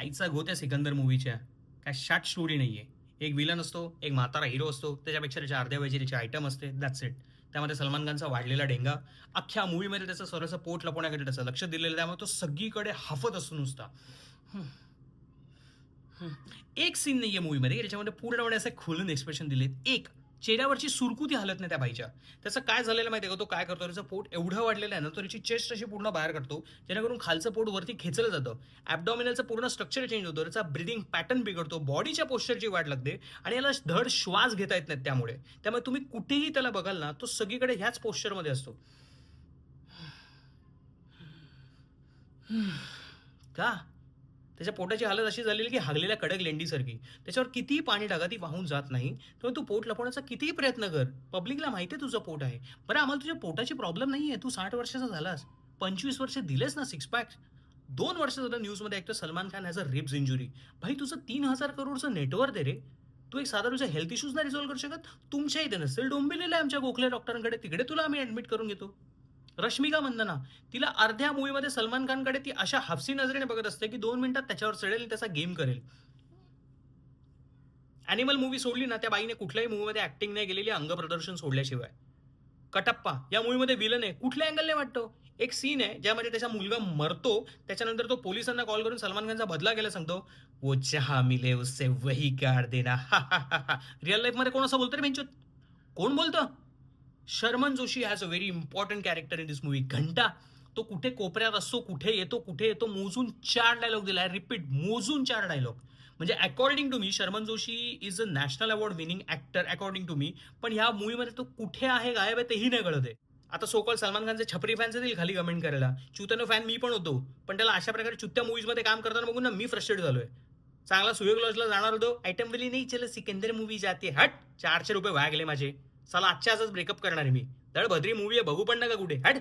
आईचा गो त्या सिकंदर मूव्हीच्या. काय शॉर्ट स्टोरी नाहीये. एक विलन असतो, एक म्हातारा हिरो असतो, त्याच्यापेक्षा त्याच्या अर्ध्या वेळची त्याची आयटम असते, दॅट्स इट. त्यामध्ये सलमान खानचा वाढलेला डेंगा, अख्ख्या मूव्हीमध्ये त्याचं स्वतःचं पोट लपवण्याकडे त्याचं लक्ष दिलेलं, त्यामुळे तो सगळीकडे हाफत असतो नुसता. हं, हं. एक सीन नाहीये मूव्हीमध्ये, ज्याच्यामध्ये पूर्णपणे असे खोलून एक्सप्रेशन दिलेत. एक चेहऱ्यावरची सुरकुती हालत नाही त्या बाईच्या. त्याचं काय झालेलं माहिती आहे का? तो काय करतो, त्याचं पोट एवढं वाढलेलं आहे ना, तो त्याची चेस्ट अशी पूर्ण बाहेर काढतो, जेणेकरून खालचं पोट वरती खेचलं जातं. ॲब्डॉमिनलचं पूर्ण स्ट्रक्चर चेंज होतं, त्याचा ब्रीथिंग पॅटर्न बिघडतो, बॉडीच्या पोश्चरची वाढ लागते आणि याला धड श्वास घेता येत नाहीत त्यामुळे. त्यामुळे तुम्ही कुठेही त्याला बघाल ना, तो सगळीकडे ह्याच पोश्चरमध्ये असतो. का? त्याच्या पोटाची हालत अशी झालेली की हागलेल्या कडक लेंडीसारखी. त्याच्यावर कितीही पाणी टाका, ती वाहून जात नाही. तेव्हा तू पोट लपवण्याचा कितीही प्रयत्न कर. पब्लिकला माहिती आहे तुझं पोट आहे. बरं आम्हाला तुझ्या पोटाची प्रॉब्लेम नाहीये. तू 60 वर्षाचा झालास. 25 वर्ष दिलेस ना सिक्स पॅक्स. 2 वर्ष झालं न्यूजमध्ये ऐकतो Salman Khan has a ribs injury. भाई तुझं 3,000 करोडचं नेटवर्थ आहे रे. तू एक साधा तुझा हेल्थ इश्यूज नाही रिझॉल्व्ह करू शकत? तुमच्या इथे नसेल डोंबिवलीला आहे आमच्या गोखले डॉक्टरांकडे. तिकडे तुला आम्ही ॲडमिट करून घेतो. रश्मिका मंदना, तिला अर्ध्या मूव्हीमध्ये सलमान खानकडे ती अशा हफसी नजरेने बघत असते, की 2 मिनिटात त्याच्यावर चढेल आणि त्याचा गेम करेल. ॲनिमल मूव्ही सोडली ना, त्या बाईने कुठल्याही मूव्हीमध्ये ॲक्टिंग नाही केलेली अंगप्रदर्शन सोडल्याशिवाय. कटप्पा या मूव्हीमध्ये विलन आहे. कुठल्या अँगलने वाटतो? एक सीन आहे ज्यामध्ये त्याचा मुलगा मरतो. त्याच्यानंतर तो पोलिसांना कॉल करून सलमान खानचा बदला घ्यायला सांगतो. "वो जहाँ मिले उससे वही गाड़ देना." रिअल लाईफमध्ये कोण असं बोलतं रे बेंचोत? कोण बोलतं? Sharman Joshi has a very important character in this movie. घंटा. तो कुठे कोपऱ्यात असतो, कुठे येतो मोजून 4 डायलॉग दिला. रिपीट मोजून 4 डायलॉग. म्हणजे according to me Sharman Joshi is a national award winning actor according to me. पण ह्या मूव्हीमध्ये तो कुठे आहे, गायब आहे तेही नाही कळत आहे. आता सो कॉल्ड सलमान खानचे छपरी फॅन्स येतील खाली कमेंट करायला. चुत्यानो फॅन मी पण होतो. पण त्याला अशा प्रकारे चुत्या मूव्हीजमध्ये काम करताना बघून ना मी फ्रस्ट्रेट झालोय. चांगला सुयोग लॉजला जाणार होतो. आयटम वेली नाही चलो सिकंदर मूव्ही जाते. हट ₹400 वाया गेले माझे. चला आजच्या आजच ब्रेकअप करणार आहे मी. धड भद्री मूव्ही आहे, बघू पण नका कुठे. हट.